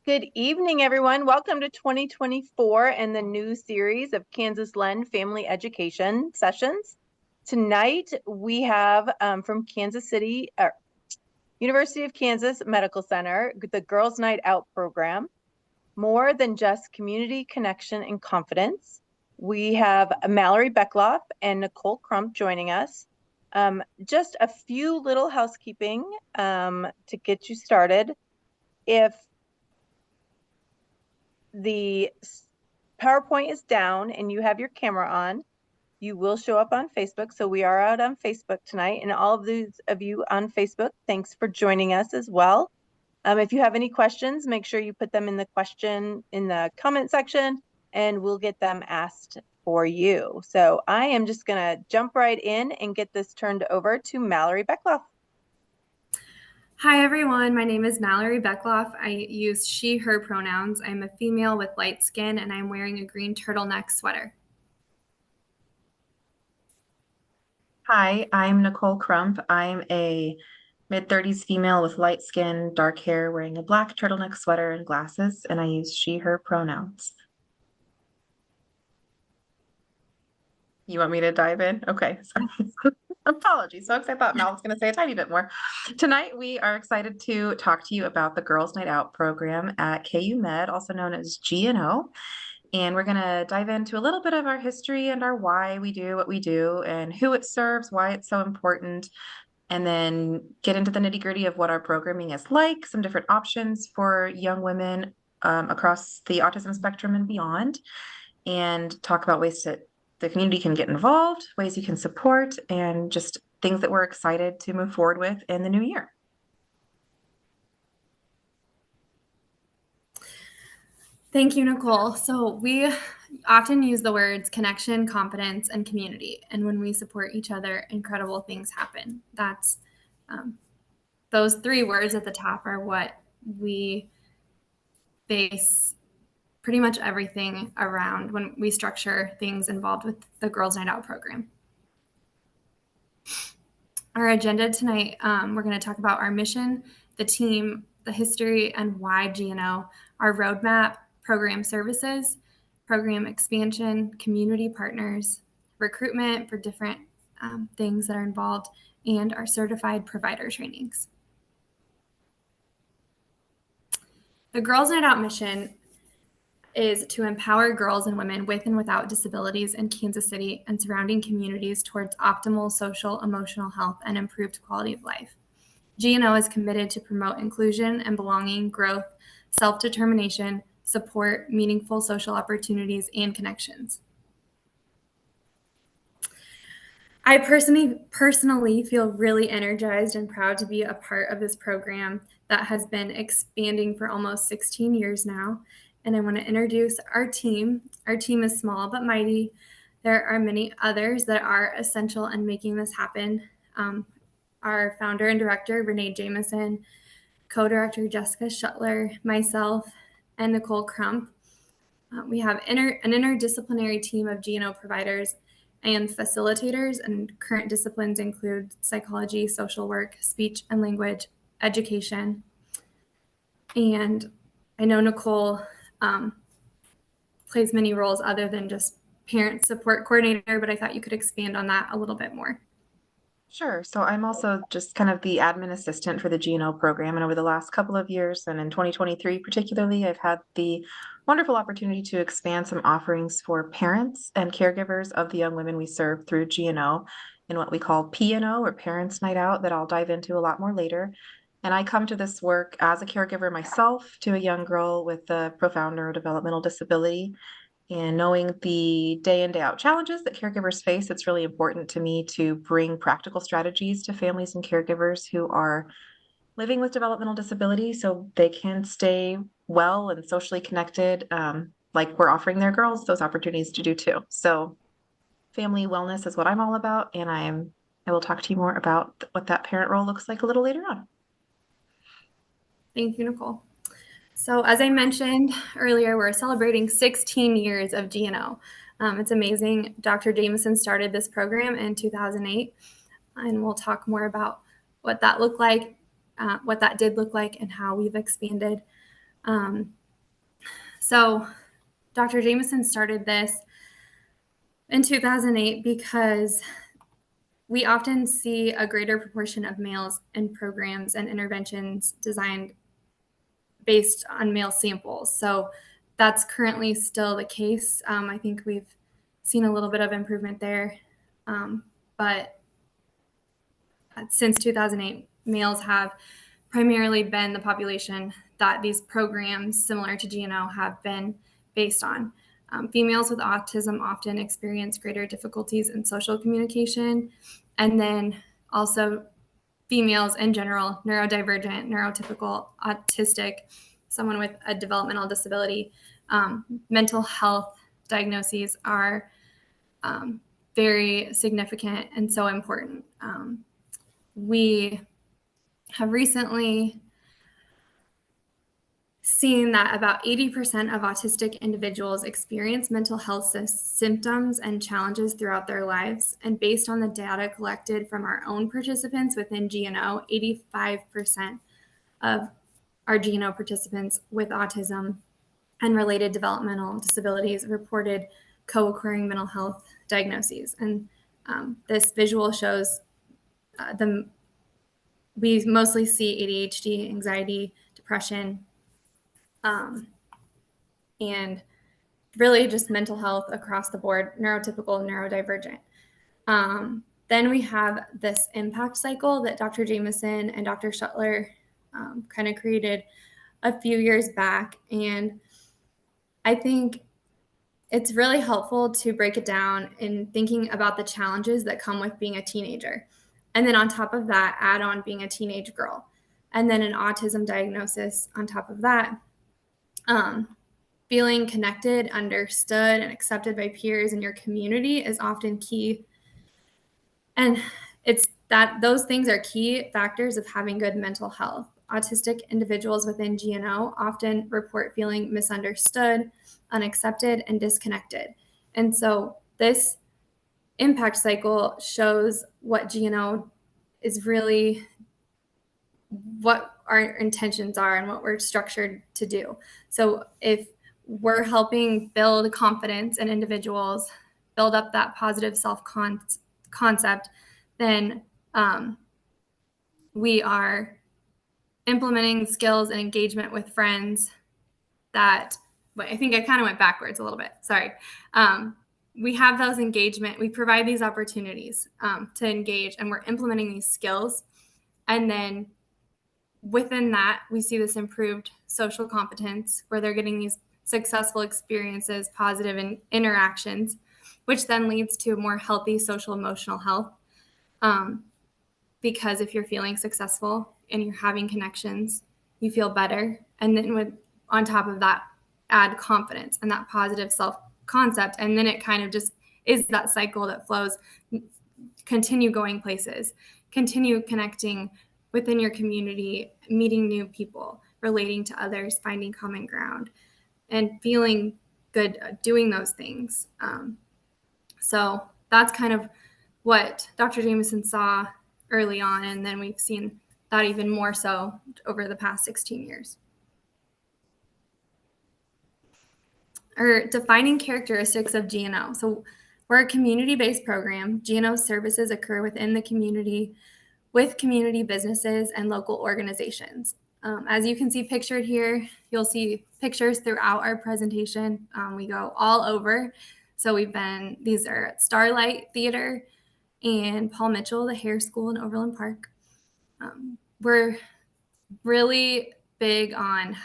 Good evening, everyone. Welcome to 2024 and the new series of Kansas Len Family Education Sessions. Tonight, we have from Kansas City, University of Kansas Medical Center, the Girls Night Out program, More Than Just Community Connection and Confidence. We have Mallorey Beckloff and Nicole Crump joining us. Just a few little housekeeping to get you started. If the PowerPoint is down and you have your camera on, you will show up on Facebook. So we are out on Facebook tonight, and all of those of you on Facebook, thanks for joining us as well. If you have any questions, make sure you put them in the comment section, and we'll get them asked for you. So I am just gonna jump right in and get this turned over to Mallorey Beckloff. Hi, everyone. My name is Mallorey Beckloff. I use she, her pronouns. I'm a female with light skin, and I'm wearing a green turtleneck sweater. Hi, I'm Nicole Crump. I'm a mid-30s female with light skin, dark hair, wearing a black turtleneck sweater and glasses, and I use she, her pronouns. You want me to dive in? Okay, sorry. Apologies, folks. I thought Mel was going to say a tiny bit more. Tonight, we are excited to talk to you about the Girls Night Out program at KU Med, also known as GNO. And we're going to dive into a little bit of our history and our why we do what we do and who it serves, why it's so important, and then get into the nitty-gritty of what our programming is like, some different options for young women across the autism spectrum and beyond, and talk about ways that the community can get involved, ways you can support, and just things that we're excited to move forward with in the new year. Thank you, Nicole. So we often use the words connection, confidence, and community. And when we support each other, incredible things happen. That's those three words at the top are what we base pretty much everything around when we structure things involved with the Girls Night Out program. Our agenda tonight, we're going to talk about our mission, the team, the history, and why GNO, our roadmap, program services, program expansion, community partners, recruitment for different things that are involved, and our certified provider trainings. The Girls Night Out mission is to empower girls and women with and without disabilities in Kansas City and surrounding communities towards optimal social, emotional health and improved quality of life. GNO is committed to promote inclusion and belonging, growth, self-determination, support, meaningful social opportunities, and connections. I personally feel really energized and proud to be a part of this program that has been expanding for almost 16 years now. And I want to introduce our team. Our team is small but mighty. There are many others that are essential in making this happen. Our founder and director, Renee Jameson, co-director Jessica Shuttler, myself, and Nicole Crump. We have an interdisciplinary team of GNO providers and facilitators, and current disciplines include psychology, social work, speech and language, education. And I know Nicole plays many roles other than just parent support coordinator, but I thought you could expand on that a little bit more. Sure. So I'm also just kind of the admin assistant for the GNO program. And over the last couple of years, and in 2023 particularly, I've had the wonderful opportunity to expand some offerings for parents and caregivers of the young women we serve through GNO in what we call PNO, or Parents Night Out, that I'll dive into a lot more later. And I come to this work as a caregiver myself to a young girl with a profound neurodevelopmental disability. And knowing the day in, day out challenges that caregivers face, it's really important to me to bring practical strategies to families and caregivers who are living with developmental disability so they can stay well and socially connected, like we're offering their girls those opportunities to do too. So family wellness is what I'm all about, and I will talk to you more about what that parent role looks like a little later on. Thank you, Nicole. So as I mentioned earlier, we're celebrating 16 years of GNO. It's amazing. Dr. Jameson started this program in 2008, and we'll talk more about what that looked like, what that did look like, and how we've expanded. So Dr. Jameson started this in 2008 because we often see a greater proportion of males in programs and interventions designed based on male samples. So that's currently still the case. I think we've seen a little bit of improvement there. But since 2008, males have primarily been the population that these programs similar to GNO have been based on. Females with autism often experience greater difficulties in social communication, and then also females in general, neurodivergent, neurotypical, autistic, someone with a developmental disability, mental health diagnoses are very significant and so important. We have recently seen that about 80% of autistic individuals experience mental health symptoms and challenges throughout their lives. And based on the data collected from our own participants within GNO, 85% of our GNO participants with autism and related developmental disabilities reported co-occurring mental health diagnoses. And this visual shows we mostly see ADHD, anxiety, depression, and really just mental health across the board, neurotypical, neurodivergent. Then we have this impact cycle that Dr. Jameson and Dr. Shuttler kind of created a few years back. And I think it's really helpful to break it down in thinking about the challenges that come with being a teenager. And then on top of that, add on being a teenage girl. And then an autism diagnosis on top of that. Feeling connected, understood, and accepted by peers in your community is often key. And it's that those things are key factors of having good mental health. Autistic individuals within GNO often report feeling misunderstood, unaccepted, and disconnected. And so this impact cycle shows what GNO is really, what our intentions are and what we're structured to do. So if we're helping build confidence in individuals, build up that positive self-concept, then we are implementing skills and engagement with friends that, I think I kind of went backwards a little bit, sorry. We have those engagement, we provide these opportunities to engage, and we're implementing these skills. And then within that, we see this improved social competence where they're getting these successful experiences, positive interactions, which then leads to a more healthy social emotional health. Because if you're feeling successful and you're having connections, you feel better. And then on top of that, add confidence and that positive self-concept. And then it kind of just is that cycle that flows. Continue going places, continue connecting within your community, meeting new people, relating to others, finding common ground, and feeling good doing those things. So that's kind of what Dr. Jameson saw early on, and then we've seen that even more so over the past 16 years. Or defining characteristics of GNO. So we're a community-based program. GNO services occur within the community with community businesses and local organizations. As you can see pictured here, you'll see pictures throughout our presentation. We go all over. So these are at Starlight Theater and Paul Mitchell, the Hair School in Overland Park. We're really big on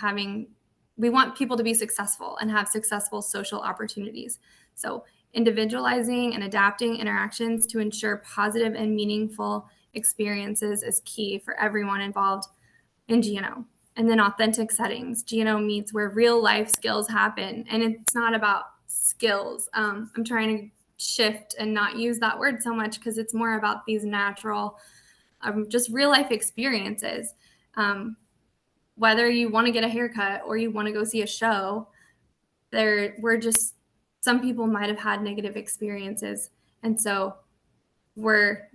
we want people to be successful and have successful social opportunities. So individualizing and adapting interactions to ensure positive and meaningful experiences is key for everyone involved in GNO. And then authentic settings. GNO meets where real life skills happen. And it's not about skills. I'm trying to shift and not use that word so much because it's more about these natural, just real life experiences. Whether you want to get a haircut or you want to go see a show, some people might have had negative experiences. And so we're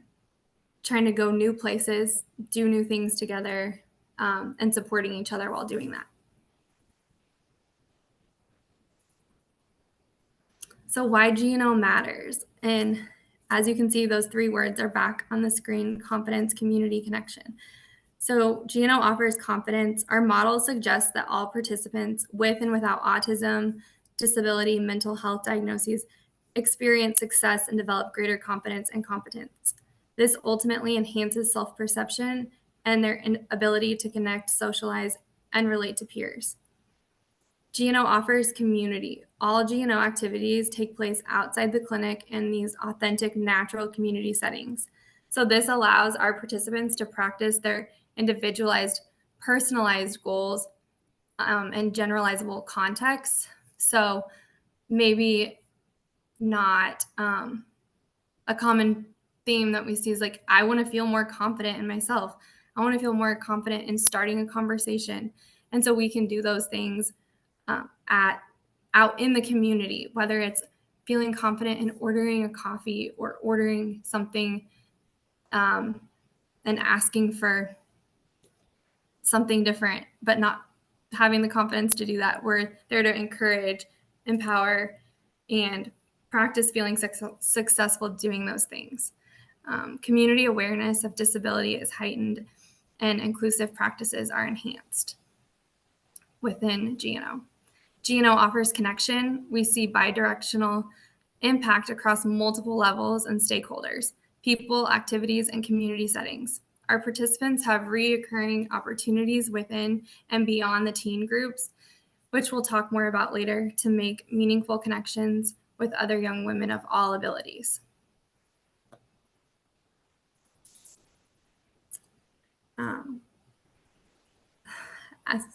trying to go new places, do new things together, and supporting each other while doing that. So why GNO matters. And as you can see, those 3 words are back on the screen: confidence, community, connection. So GNO offers confidence. Our model suggests that all participants with and without autism, disability, mental health diagnoses experience success and develop greater confidence and competence. This ultimately enhances self-perception and their ability to connect, socialize, and relate to peers. GNO offers community. All GNO activities take place outside the clinic in these authentic, natural community settings. So this allows our participants to practice their individualized, personalized goals and generalizable contexts. So maybe not a common theme that we see is like, I want to feel more confident in myself. I want to feel more confident in starting a conversation. And so we can do those things out in the community, whether it's feeling confident in ordering a coffee or ordering something and asking for something different, but not having the confidence to do that. We're there to encourage, empower, and practice feeling successful doing those things. Community awareness of disability is heightened, and inclusive practices are enhanced within GNO. GNO offers connection. We see bidirectional impact across multiple levels and stakeholders, people, activities, and community settings. Our participants have reoccurring opportunities within and beyond the teen groups, which we'll talk more about later, to make meaningful connections with other young women of all abilities.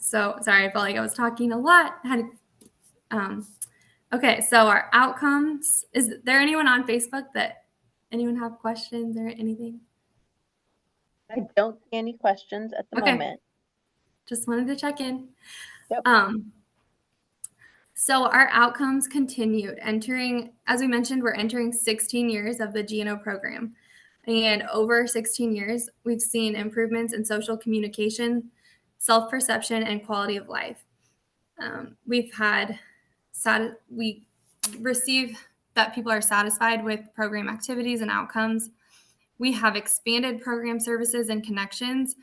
So sorry, I felt like I was talking a lot. Okay, so our outcomes. Is there anyone on Facebook that anyone have questions or anything? I don't see any questions at the moment. Just wanted to check in. Yep. So our outcomes continued. As we mentioned, we're entering 16 years of the GNO program. And over 16 years, we've seen improvements in social communication, self-perception, and quality of life. We receive that people are satisfied with program activities and outcomes. We have expanded program services and connections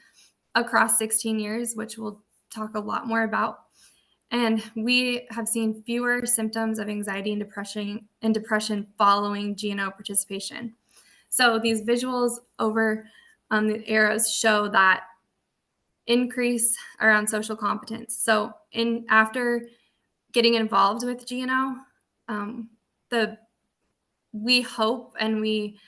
across 16 years, which we'll talk a lot more about. And we have seen fewer symptoms of anxiety and depression following GNO participation. So these visuals over the arrows show that increase around social competence. So after getting involved with GNO, we hope and we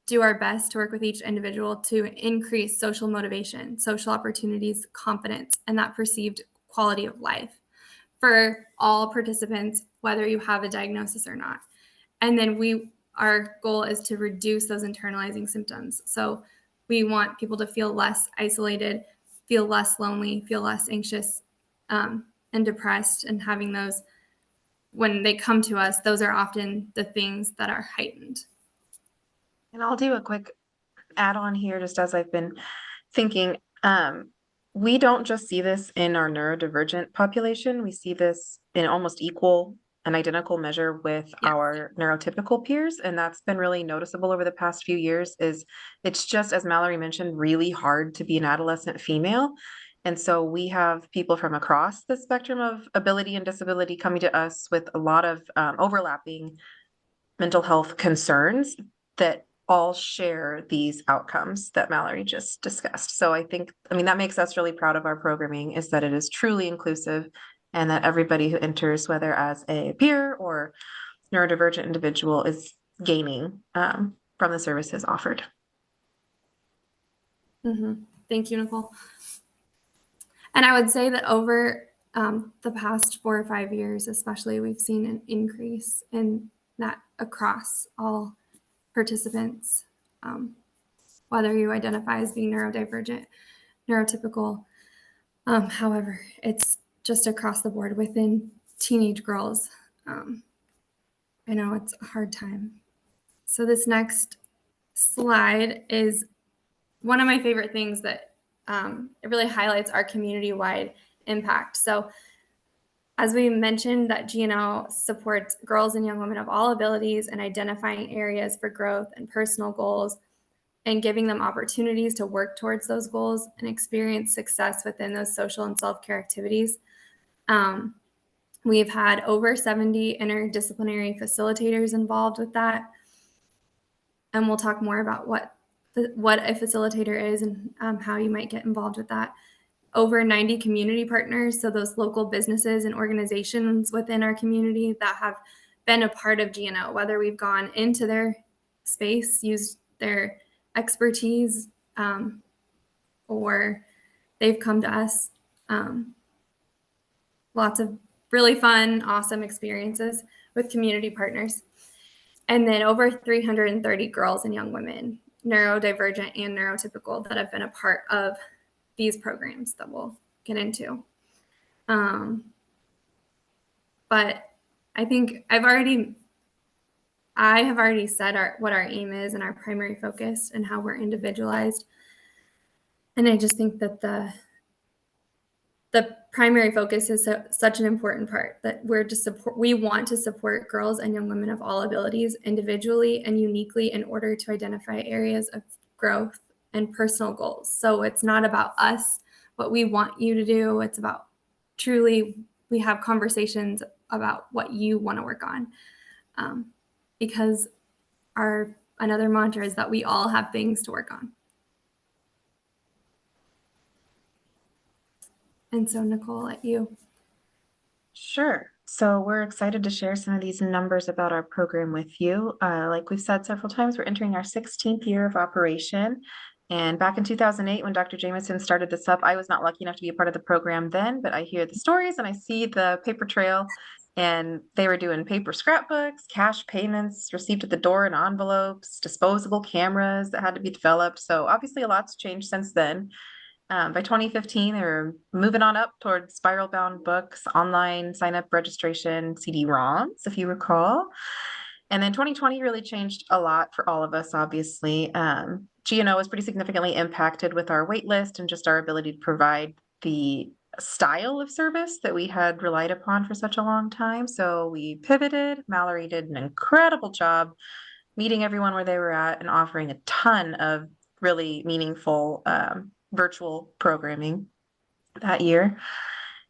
do our best to work with each individual to increase social motivation, social opportunities, confidence, and that perceived quality of life for all participants, whether you have a diagnosis or not. And then our goal is to reduce those internalizing symptoms. So we want people to feel less isolated, feel less lonely, feel less anxious and depressed, and having those, when they come to us, those are often the things that are heightened. And I'll do a quick add-on here, just as I've been thinking. We don't just see this in our neurodivergent population. We see this in almost equal and identical measure with our neurotypical peers. And that's been really noticeable over the past few years. It's just, as Mallorey mentioned, really hard to be an adolescent female. And so we have people from across the spectrum of ability and disability coming to us with a lot of overlapping mental health concerns that all share these outcomes that Mallorey just discussed. So that makes us really proud of our programming, is that it is truly inclusive and that everybody who enters, whether as a peer or neurodivergent individual, is gaining from the services offered. Mm-hmm. Thank you, Nicole. And I would say that over the past 4 or 5 years, especially, we've seen an increase in that across all participants, whether you identify as being neurodivergent, neurotypical. However, it's just across the board within teenage girls. I know it's a hard time. So this next slide is one of my favorite things that it really highlights our community-wide impact. So As we mentioned, that GNO supports girls and young women of all abilities in identifying areas for growth and personal goals and giving them opportunities to work towards those goals and experience success within those social and self-care activities. We've had over 70 interdisciplinary facilitators involved with that. And we'll talk more about what a facilitator is and how you might get involved with that. Over 90 community partners, so those local businesses and organizations within our community that have been a part of GNO, whether we've gone into their space, used their expertise, or they've come to us. Lots of really fun, awesome experiences with community partners. And then over 330 girls and young women, neurodivergent and neurotypical, that have been a part of these programs that we'll get into. But I think I have already said what our aim is and our primary focus and how we're individualized. And I just think that the primary focus is such an important part, that we want to support girls and young women of all abilities individually and uniquely in order to identify areas of growth and personal goals. So it's not about us, what we want you to do. It's about truly, we have conversations about what you want to work on. Because another mantra is that we all have things to work on. And so, Nicole, let you. Sure. So we're excited to share some of these numbers about our program with you. Like we've said several times, we're entering our 16th year of operation. And back in 2008, when Dr. Jameson started this up, I was not lucky enough to be a part of the program then, but I hear the stories and I see the paper trail, and they were doing paper scrapbooks, cash payments received at the door in envelopes, disposable cameras that had to be developed. So obviously a lot's changed since then. By 2015, they were moving on up towards spiral bound books, online sign up registration, CD-ROMs, if you recall. And then 2020 really changed a lot for all of us, obviously. GNO was pretty significantly impacted with our wait list and just our ability to provide the style of service that we had relied upon for such a long time. So we pivoted. Mallorey did an incredible job meeting everyone where they were at and offering a ton of really meaningful virtual programming that year.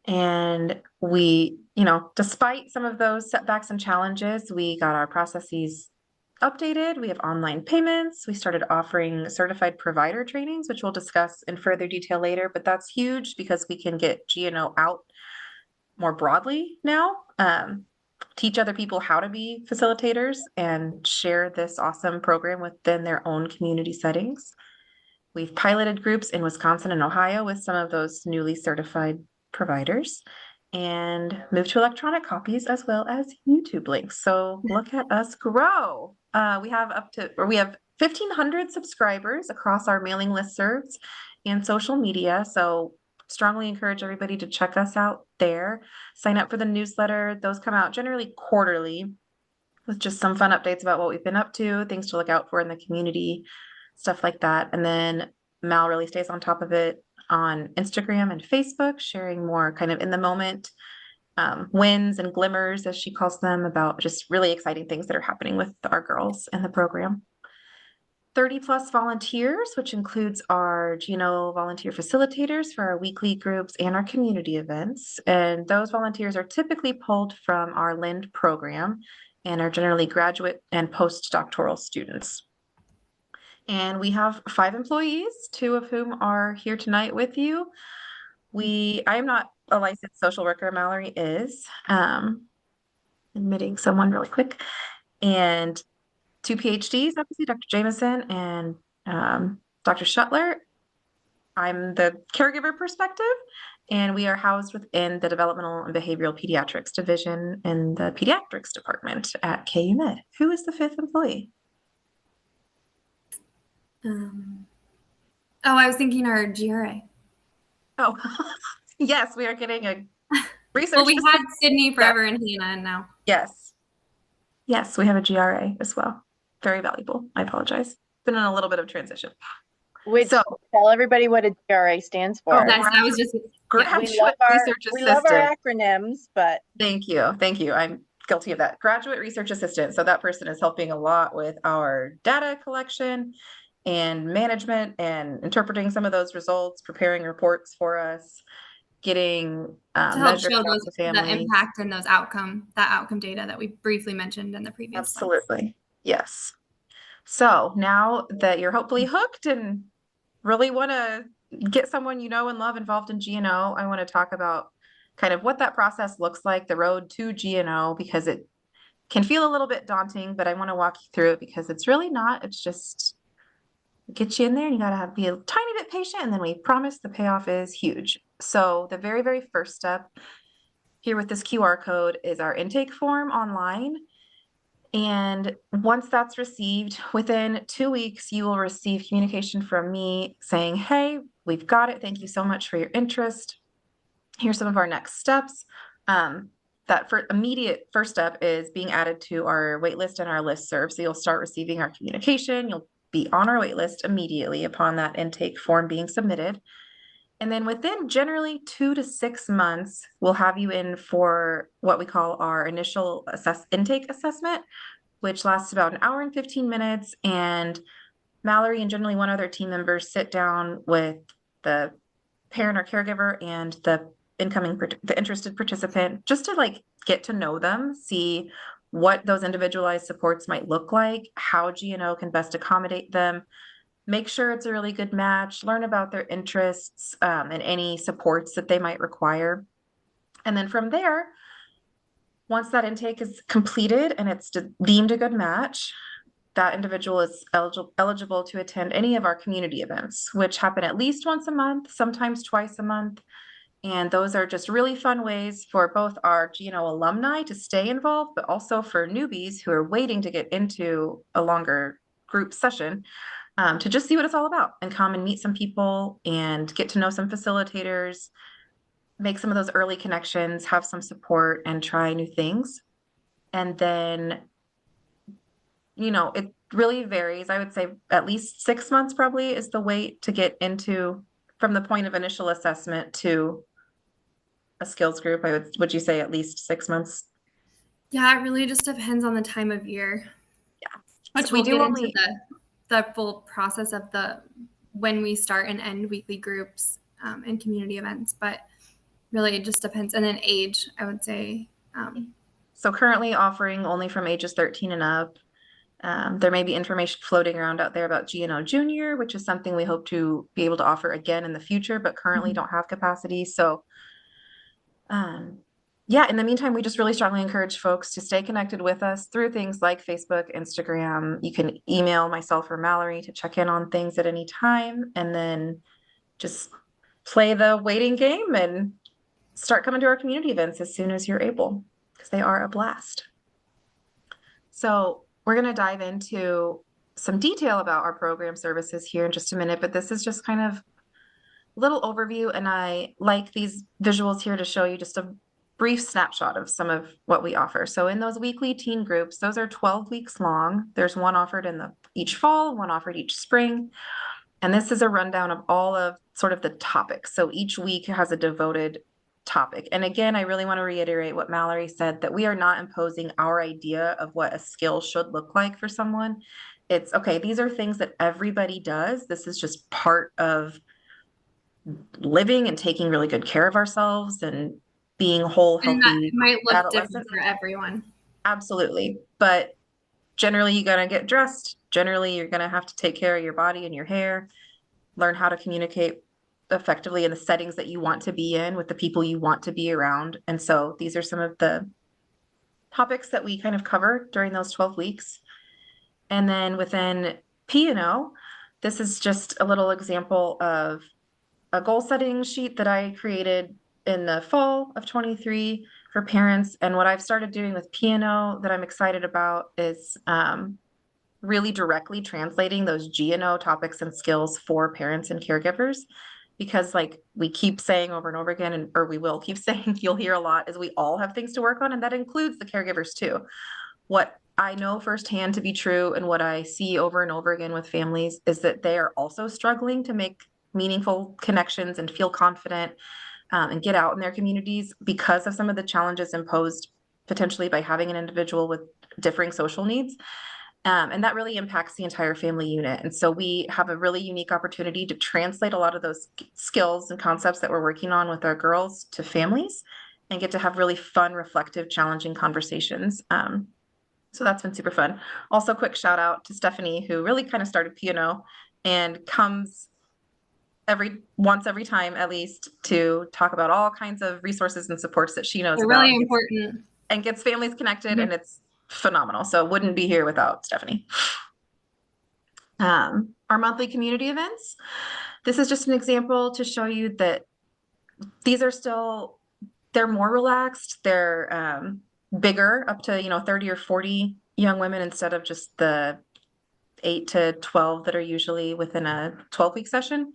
And we, despite some of those setbacks and challenges, we got our processes updated. We have online payments. We started offering certified provider trainings, which we'll discuss in further detail later, but that's huge because we can get GNO out more broadly now, teach other people how to be facilitators and share this awesome program within their own community settings. We've piloted groups in Wisconsin and Ohio with some of those newly certified providers and moved to electronic copies as well as YouTube links. So look at us grow. We have 1,500 subscribers across our mailing listservs and social media. So strongly encourage everybody to check us out there. Sign up for the newsletter. Those come out generally quarterly with just some fun updates about what we've been up to, things to look out for in the community, stuff like that. And then Mal really stays on top of it on Instagram and Facebook, sharing more kind of in the moment wins and glimmers, as she calls them, about just really exciting things that are happening with our girls in the program. 30 plus volunteers, which includes our GNO volunteer facilitators for our weekly groups and our community events. And those volunteers are typically pulled from our LIND program and are generally graduate and postdoctoral students. And we have 5 employees, 2 of whom are here tonight with you. I am not a licensed social worker. Mallorey is. Admitting someone really quick. And 2 PhDs, obviously, Dr. Jameson and Dr. Shuttler. I'm the caregiver perspective, and we are housed within the Developmental and Behavioral Pediatrics Division in the Pediatrics Department at KU Med. Who is the 5th employee? I was thinking our GRA. Oh, yes, we are getting a research. Well, we had Sydney forever and Hannah and now. Yes. Yes, we have a GRA as well. Very valuable. I apologize. Been in a little bit of transition. Which, So, tell everybody what a GRA stands for. Yes, I was just, Graduate we love Research we love our Assistant. acronyms, but Thank you. Thank you. I'm guilty of that. Graduate Research Assistant. So that person is helping a lot with our data collection and management and interpreting some of those results, preparing reports for us, getting to help measures show out those, to the families. impact and that outcome data that we briefly mentioned in the previous slide. Absolutely. Yes. So now that you're hopefully hooked and really want to get someone you know and love involved in GNO, I want to talk about kind of what that process looks like, the road to GNO, because it can feel a little bit daunting, but I want to walk you through it because it's really not. It's just get you in there and you got to be a tiny bit patient, and then we promise the payoff is huge. So the very, very first step here with this QR code is our intake form online. And once that's received, within 2 weeks, you will receive communication from me saying, hey, we've got it. Thank you so much for your interest. Here's some of our next steps. That for immediate first step is being added to our waitlist and our listserv. So you'll start receiving our communication. You'll be on our waitlist immediately upon that intake form being submitted. And then within generally 2 to 6 months, we'll have you in for what we call our initial intake assessment, which lasts about an hour and 15 minutes. And Mallorey and generally one other team member sit down with the parent or caregiver and the interested participant, just to like get to know them, see what those individualized supports might look like, how GNO can best accommodate them, make sure it's a really good match, learn about their interests, and any supports that they might require. And then from there, once that intake is completed and it's deemed a good match, that individual is eligible to attend any of our community events, which happen at least once a month, sometimes twice a month. And those are just really fun ways for both our GNO alumni to stay involved, but also for newbies who are waiting to get into a longer group session, to just see what it's all about and come and meet some people and get to know some facilitators, make some of those early connections, have some support, and try new things. And then, it really varies. I would say at least 6 months probably is the wait to get into from the point of initial assessment to a skills group. Would you say at least 6 months? Yeah, it really just depends on the time of year. Yeah. Which So we we'll do get only into the full process of when we start and end weekly groups and community events, but really it just depends. And then age, I would say. So currently offering only from ages 13 and up. There may be information floating around out there about GNO Junior, which is something we hope to be able to offer again in the future, but currently don't have capacity. So, yeah, in the meantime, we just really strongly encourage folks to stay connected with us through things like Facebook, Instagram. You can email myself or Mallorey to check in on things at any time, and then just play the waiting game and start coming to our community events as soon as you're able, because they are a blast. So we're going to dive into some detail about our program services here in just a minute, but this is just kind of a little overview, and I like these visuals here to show you just a brief snapshot of some of what we offer. So in those weekly teen groups, those are 12 weeks long. There's one offered in each fall, one offered each spring. And this is a rundown of all of sort of the topics. So each week has a devoted topic. And again, I really want to reiterate what Mallorey said, that we are not imposing our idea of what a skill should look like for someone. It's okay, these are things that everybody does. This is just part of living and taking really good care of ourselves and being whole, And that healthy might look adolescents. different for everyone. Absolutely. But generally, you got to get dressed. Generally, you're going to have to take care of your body and your hair, learn how to communicate effectively in the settings that you want to be in with the people you want to be around. And so these are some of the topics that we kind of cover during those 12 weeks. And then within P&O, this is just a little example of a goal setting sheet that I created in the fall of 23 for parents. And what I've started doing with P&O that I'm excited about is really directly translating those GNO topics and skills for parents and caregivers. Because like we keep saying over and over again, or we will keep saying, you'll hear a lot, is we all have things to work on, and that includes the caregivers too. What I know firsthand to be true, and what I see over and over again with families is that they are also struggling to make meaningful connections and feel confident and get out in their communities because of some of the challenges imposed potentially by having an individual with differing social needs. And that really impacts the entire family unit. And so we have a really unique opportunity to translate a lot of those skills and concepts that we're working on with our girls to families and get to have really fun, reflective, challenging conversations. So that's been super fun. Also, quick shout out to Stephanie, who really kind of started GNO and comes once every time at least to talk about all kinds of resources and supports that she knows They're about really important. and gets families connected, Mhm. and it's phenomenal. So wouldn't be here without Stephanie. Our monthly community events. This is just an example to show you that these are still, they're more relaxed. They're bigger, up to 30 or 40 young women instead of just the 8 to 12 that are usually within a 12-week session.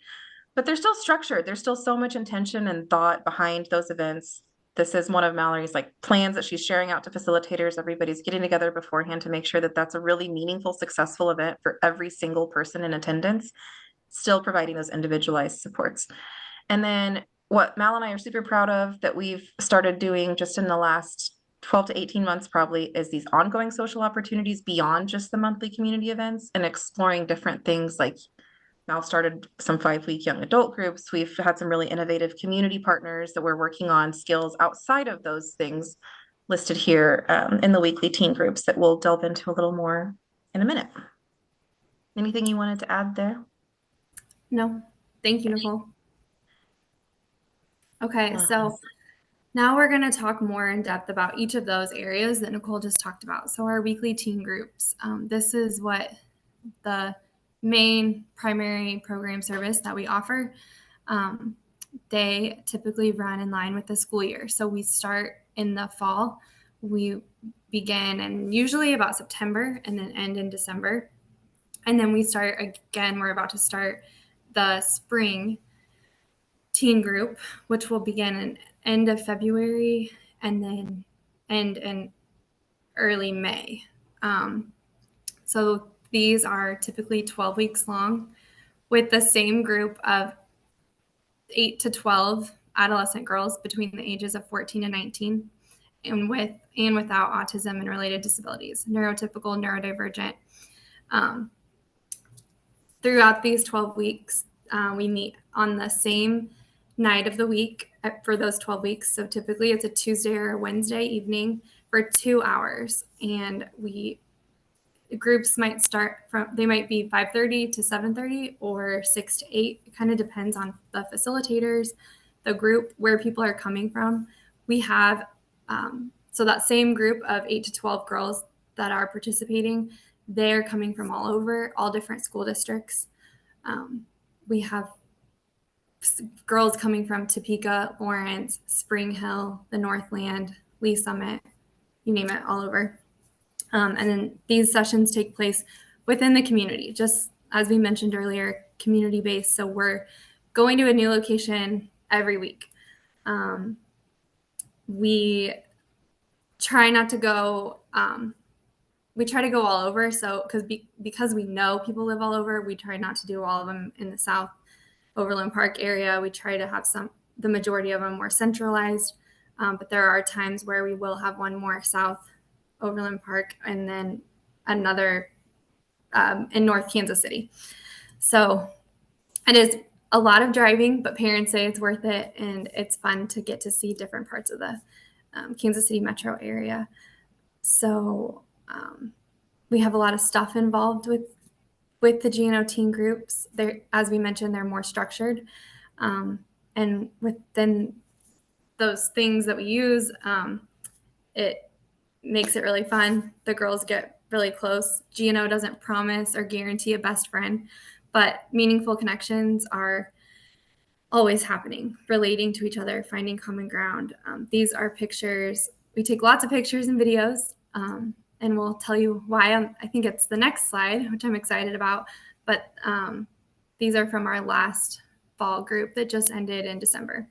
But they're still structured. There's still so much intention and thought behind those events. This is one of Mallorey's plans that she's sharing out to facilitators. Everybody's getting together beforehand to make sure that that's a really meaningful, successful event for every single person in attendance, still providing those individualized supports. And then what Mal and I are super proud of that we've started doing just in the last 12 to 18 months probably is these ongoing social opportunities beyond just the monthly community events and exploring different things. Like Mal started some 5-week young adult groups. We've had some really innovative community partners that we're working on skills outside of those things listed here in the weekly teen groups that we'll delve into a little more in a minute. Anything you wanted to add there? No, thank you, Nicole. Okay, so now we're going to talk more in depth about each of those areas that Nicole just talked about. So our weekly teen groups, this is what the main primary program service that we offer. They typically run in line with the school year. So we start in the fall. We begin in usually about September and then end in December. And then we start again, we're about to start the spring teen group, which will begin in end of February and then end in early May. So these are typically 12 weeks long with the same group of 8 to 12 adolescent girls between the ages of 14 and 19 and with and without autism and related disabilities, neurotypical, neurodivergent. Throughout these 12 weeks, we meet on the same night of the week for those 12 weeks. So typically it's a Tuesday or a Wednesday evening for 2 hours. And groups might start they might be 5:30 to 7:30 or 6 to 8. It kind of depends on the facilitators, the group, where people are coming from. We have, so that same group of 8 to 12 girls that are participating, they're coming from all over, all different school districts. We have girls coming from Topeka, Lawrence, Spring Hill, the Northland, Lee Summit, you name it, all over. And then these sessions take place within the community, just as we mentioned earlier, community-based. So we're going to a new location every week. We try not to go, we try to go all over. So because we know people live all over, we try not to do all of them in the South Overland Park area. We try to have the majority of them more centralized, but there are times where we will have one more South Overland Park and then another in North Kansas City. So it is a lot of driving, but parents say it's worth it, and it's fun to get to see different parts of the Kansas City metro area. So we have a lot of stuff involved with the GNO teen groups. As we mentioned, they're more structured. And within those things that we use, it makes it really fun. The girls get really close. GNO doesn't promise or guarantee a best friend, but meaningful connections are always happening, relating to each other, finding common ground. These are pictures. We take lots of pictures and videos, and we'll tell you why. I think it's the next slide, which I'm excited about. But these are from our last fall group that just ended in December.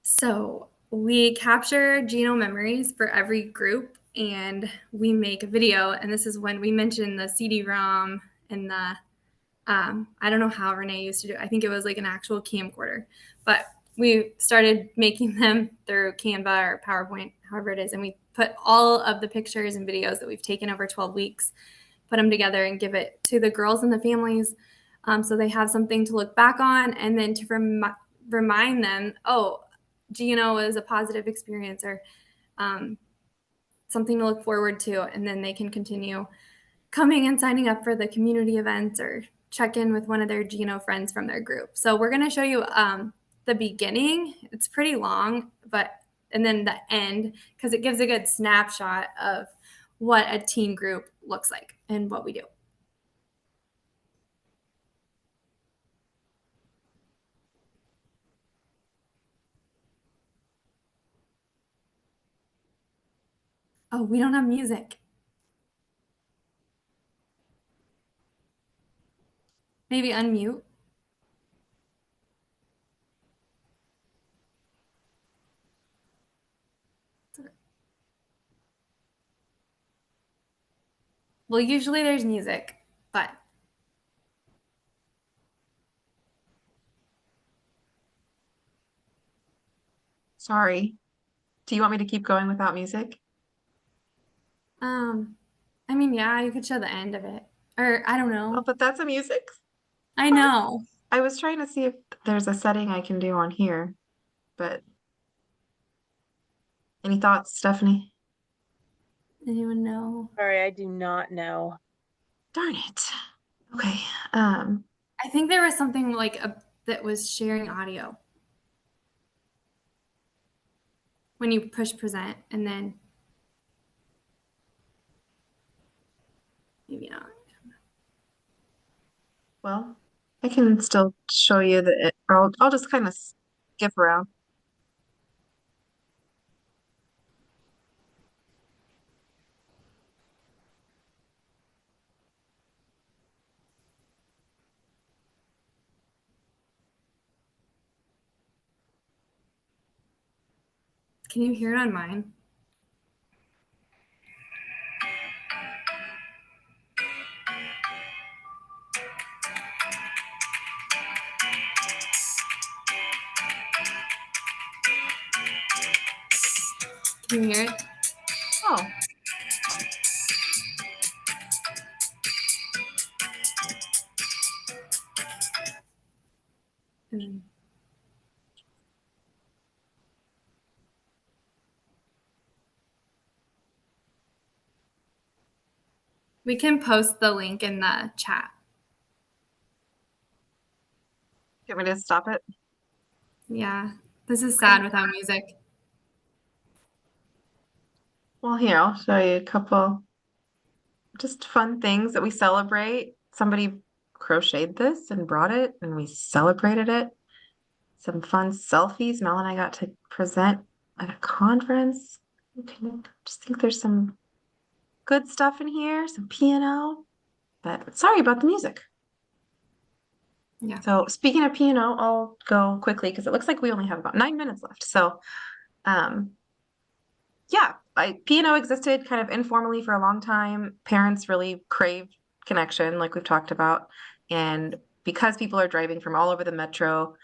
So we capture GNO memories for every group and we make a video. And this is when we mentioned the CD-ROM and the I don't know how Renee used to do it. I think it was like an actual camcorder, but we started making them through Canva or PowerPoint, however it is. And we put all of the pictures and videos that we've taken over 12 weeks, put them together and give it to the girls and the families. So they have something to look back on, and then to remind them, oh, GNO is a positive experience, or something to look forward to. And then they can continue coming and signing up for the community events or check in with one of their GNO friends from their group. So we're going to show you the beginning. It's pretty long, and then the end, because it gives a good snapshot of what a teen group looks like and what we do. Oh, we don't have music. Maybe unmute. Well, usually there's music, but Sorry. Do you want me to keep going without music? I mean, yeah, you could show the end of it, or I don't Oh, know. but that's a music. I know. I was trying to see if there's a setting I can do on here, but any thoughts, Stephanie? Anyone know? Sorry, I do not know. Darn it. Okay. I think there was something like that was sharing audio when you push present, and then maybe not. Well, I can still show you or I'll just kind of skip around. Can you hear it on mine? Can you hear it? Oh, Mm. We can post the link in the chat. you want me to stop it? Yeah, this is sad without music. Well, here, I'll show you a couple just fun things that we celebrate. Somebody crocheted this and brought it, and we celebrated it. Some fun selfies Mel and I got to present at a conference. Okay, just think there's some good stuff in here, some piano, but sorry about the music. Yeah. So speaking of piano, I'll go quickly because it looks like we only have about 9 minutes left. So, yeah, piano existed kind of informally for a long time. Parents really craved connection, like we've talked about. And because people are driving from all over the metro,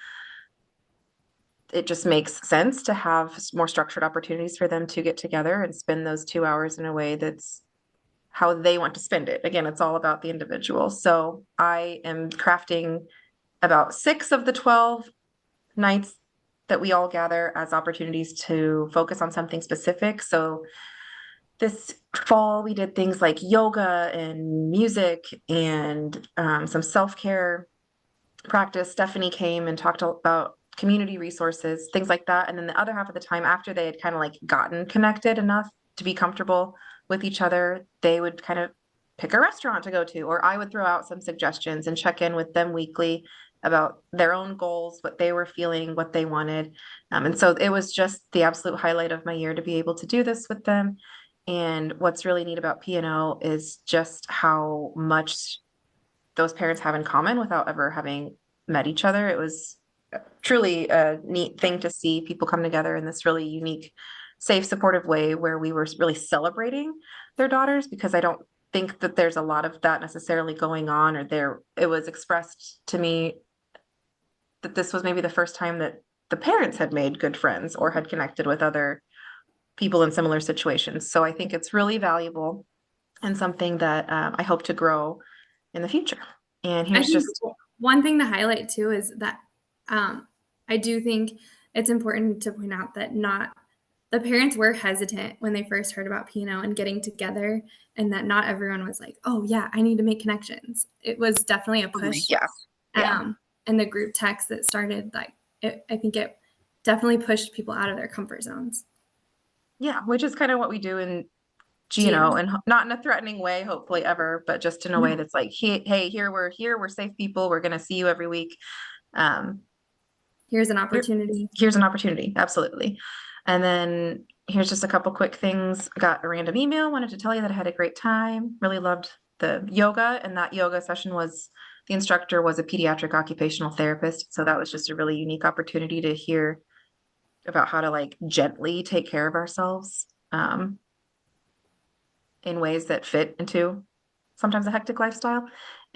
it just makes sense to have more structured opportunities for them to get together and spend those 2 hours in a way that's how they want to spend it. Again, it's all about the individual. So I am crafting about 6 of the 12 nights that we all gather as opportunities to focus on something specific. So this fall, we did things like yoga and music and some self-care practice. Stephanie came and talked about community resources, things like that. And then the other half of the time, after they had kind of like gotten connected enough to be comfortable with each other, they would kind of pick a restaurant to go to, or I would throw out some suggestions and check in with them weekly about their own goals, what they were feeling, what they wanted. And so it was just the absolute highlight of my year to be able to do this with them. And what's really neat about P&O is just how much those parents have in common without ever having met each other. It was truly a neat thing to see people come together in this really unique safe, supportive way where we were really celebrating their daughters, because I don't think that there's a lot of that necessarily going on, or it was expressed to me that this was maybe the first time that the parents had made good friends or had connected with other people in similar situations. So I think it's really valuable and something that I hope to grow in the future. And I here's think just one thing to highlight too is that I do think it's important to point out that not the parents were hesitant when they first heard about P&O and getting together, and that not everyone was like, oh yeah, I need to make connections. It was definitely a push. yeah. And the group text that started, like, I think it definitely pushed people out of their comfort zones. Yeah, which is kind of what we do in GNO. and not in a threatening way, hopefully ever, but just in a way that's like, hey, here, we're safe people. We're going to see you every week. Here's an opportunity. Here's an opportunity. Absolutely. And then here's just a couple quick things. I got a random email. Wanted to tell you that I had a great time. Really loved the yoga. And that yoga session the instructor was a pediatric occupational therapist. So that was just a really unique opportunity to hear about how to like gently take care of ourselves in ways that fit into sometimes a hectic lifestyle.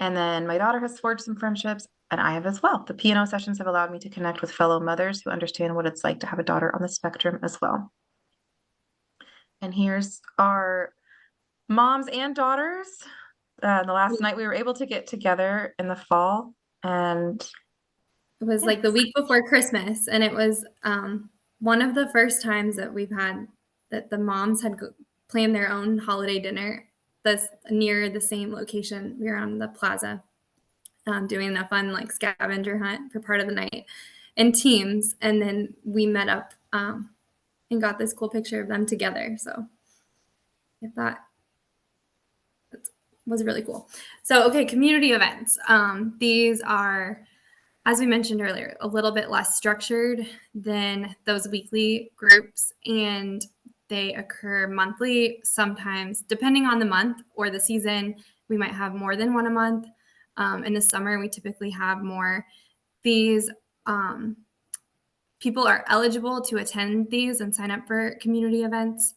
And then my daughter has forged some friendships, and I have as well. The P&O sessions have allowed me to connect with fellow mothers who understand what it's like to have a daughter on the spectrum as well. And here's our moms and daughters. The last night we were able to get together in the fall, and it was like the week before Christmas, and it was one of the first times that we've had that the moms had planned their own holiday dinner that's near the same location. We were on the plaza doing a fun like scavenger hunt for part of the night in teams, and then we met up and got this cool picture of them together. So I thought that was really cool. So, okay, community events. These are, as we mentioned earlier, a little bit less structured than those weekly groups, and they occur monthly, sometimes depending on the month or the season. We might have more than one a month. In the summer, we typically have more. These people are eligible to attend these and sign up for community events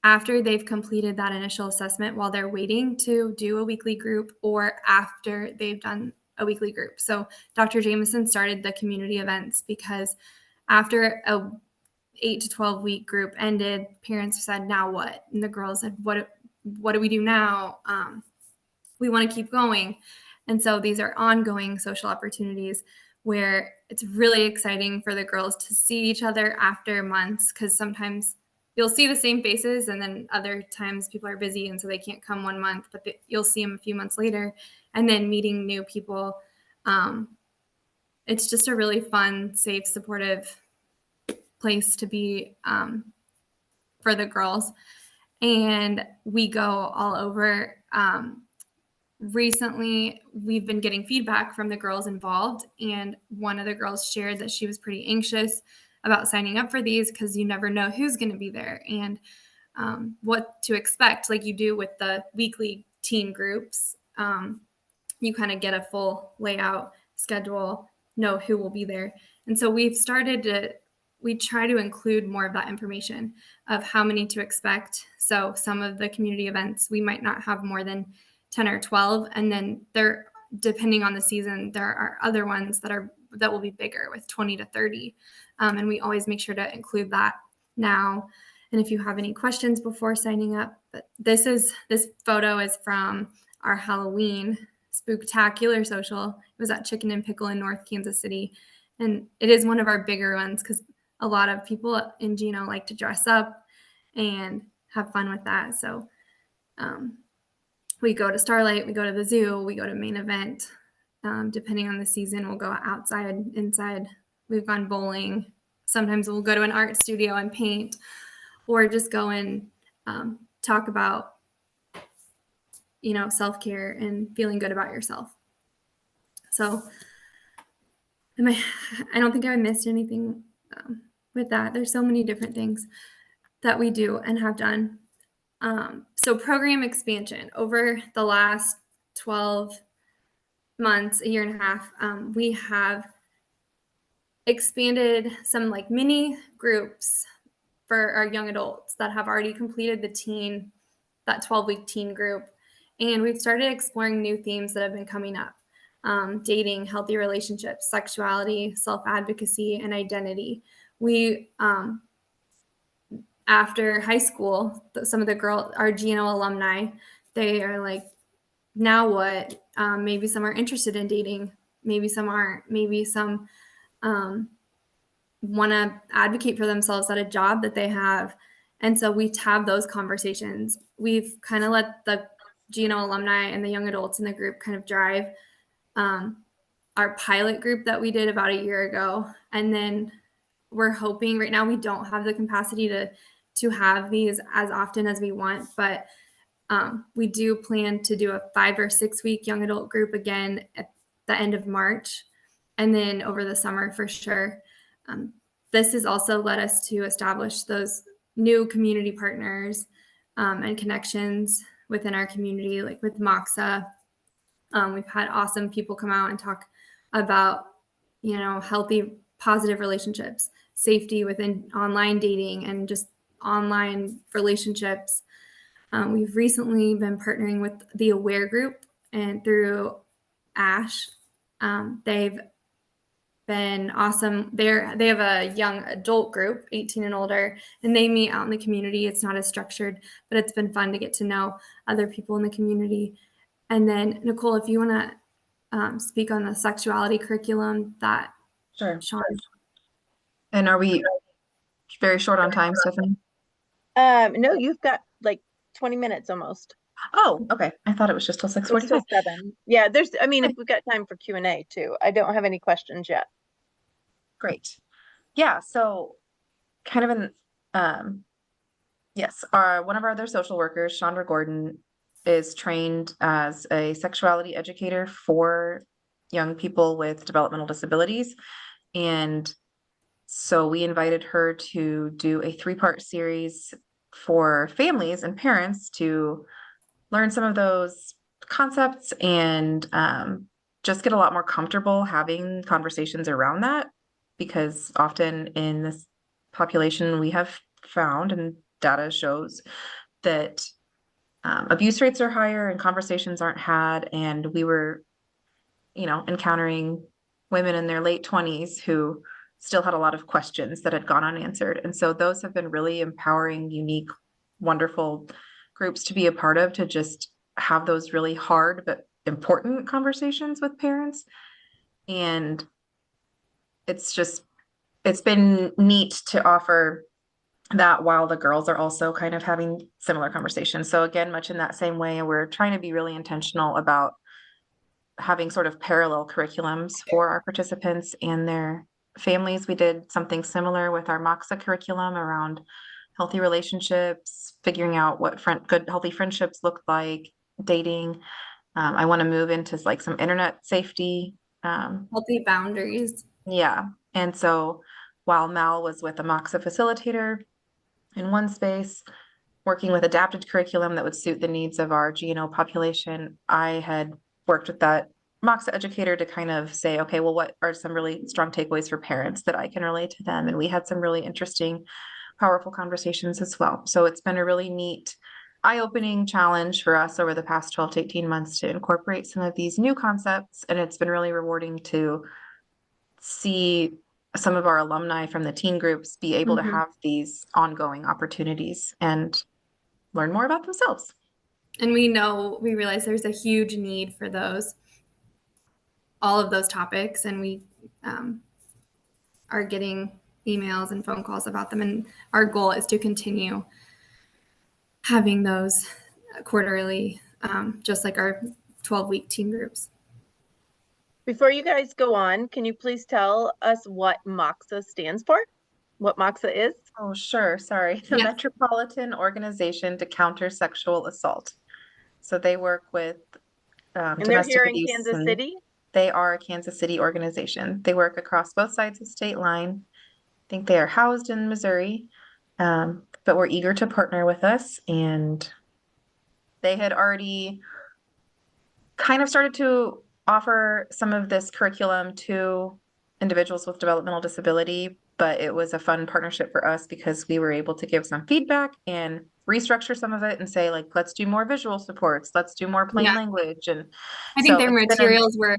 after they've completed that initial assessment while they're waiting to do a weekly group, or after they've done a weekly group. So Dr. Jameson started the community events because after a 8 to 12 week group ended, parents said, now what? And the girls said, what do we do now? We want to keep going. And so these are ongoing social opportunities where it's really exciting for the girls to see each other after months, because sometimes you'll see the same faces, and then other times people are busy and so they can't come 1 month, but you'll see them a few months later, and then meeting new people. It's just a really fun, safe, supportive place to be for the girls. And we go all over. Recently, we've been getting feedback from the girls involved, and one of the girls shared that she was pretty anxious about signing up for these because you never know who's going to be there and what to expect, like you do with the weekly teen groups. You kind of get a full layout schedule, know who will be there. And so we try to include more of that information of how many to expect. So some of the community events, we might not have more than 10 or 12. And then depending on the season, there are other ones that will be bigger with 20 to 30. And we always make sure to include that now. And if you have any questions before signing up, but this photo is from our Halloween spooktacular social. It was at Chicken and Pickle in North Kansas City. And it is one of our bigger ones because a lot of people in GNO like to dress up and have fun with that. So we go to Starlight, we go to the zoo, we go to main event. Depending on the season, we'll go outside, inside. We've gone bowling. Sometimes we'll go to an art studio and paint, or just go and talk about, self-care and feeling good about yourself. So I don't think I missed anything with that. There's so many different things that we do and have done. So program expansion over the last 12 months, a year and a half, we have expanded some like mini groups for our young adults that have already completed that 12-week teen group. And we've started exploring new themes that have been coming up. Dating, healthy relationships, sexuality, self-advocacy, and identity. We, after high school, some of our GNO alumni, they are like, now what? Maybe some are interested in dating. Maybe some aren't. Maybe some want to advocate for themselves at a job that they have. And so we have those conversations. We've kind of let the GNO alumni and the young adults in the group kind of drive our pilot group that we did about a year ago. And then we're hoping, right now we don't have the capacity to have these as often as we want, but we do plan to do a 5 or 6 week young adult group again at the end of March, and then over the summer for sure. This has also led us to establish those new community partners and connections within our community, like with Moxa. We've had awesome people come out and talk about, healthy, positive relationships, safety within online dating, and just online relationships. We've recently been partnering with the Aware Group and through Ash. They've been awesome. They have a young adult group, 18 and older, and they meet out in the community. It's not as structured, but it's been fun to get to know other people in the community. And then, Nicole, if you want to speak on the sexuality curriculum that Sure. Sean. And are we very short on time, Stephanie? No, you've got like 20 minutes almost. Oh, okay. I thought it was just till 6:45. 7. Yeah, if we've got time for Q&A too. I don't have any questions yet. Great. Yeah, so kind of yes, one of our other social workers, Chandra Gordon, is trained as a sexuality educator for young people with developmental disabilities. And so we invited her to do a 3-part series for families and parents to learn some of those concepts and just get a lot more comfortable having conversations around that, because often in this population we have found, and data shows, that abuse rates are higher and conversations aren't had. And we were, encountering women in their late 20s who still had a lot of questions that had gone unanswered. And so those have been really empowering, unique, wonderful groups to be a part of, to just have those really hard but important conversations with parents. And it's been neat to offer that while the girls are also kind of having similar conversations. So again, much in that same way, we're trying to be really intentional about having sort of parallel curriculums for our participants and their families. We did something similar with our Moxa curriculum around healthy relationships, figuring out what good healthy friendships look like, dating. I want to move into like some internet safety. Healthy boundaries. Yeah. And so while Mal was with a Moxa facilitator in one space, working with adapted curriculum that would suit the needs of our GNO population, I had worked with that Moxa educator to kind of say, okay, well, what are some really strong takeaways for parents that I can relate to them? And we had some really interesting, powerful conversations as well. So it's been a really neat, eye-opening challenge for us over the past 12 to 18 months to incorporate some of these new concepts. And it's been really rewarding to see some of our alumni from the teen groups be able to have these ongoing opportunities and learn more about themselves. And we realize there's a huge need for all of those topics, and we are getting emails and phone calls about them. And our goal is to continue having those quarterly, just like our 12-week teen groups. Before you guys go on, can you please tell us what Moxa stands for? What Moxa is? Oh, sure. Sorry. The Metropolitan Organization to Counter Sexual Assault. So they work with and they're here in Kansas City? They are a Kansas City organization. They work across both sides of state line. I think they are housed in Missouri, but we're eager to partner with us. And they had already kind of started to offer some of this curriculum to individuals with developmental disability, but it was a fun partnership for us because we were able to give some feedback and restructure some of it and say, like, let's do more visual supports, let's do more plain Yeah. language. And I think their it's been materials were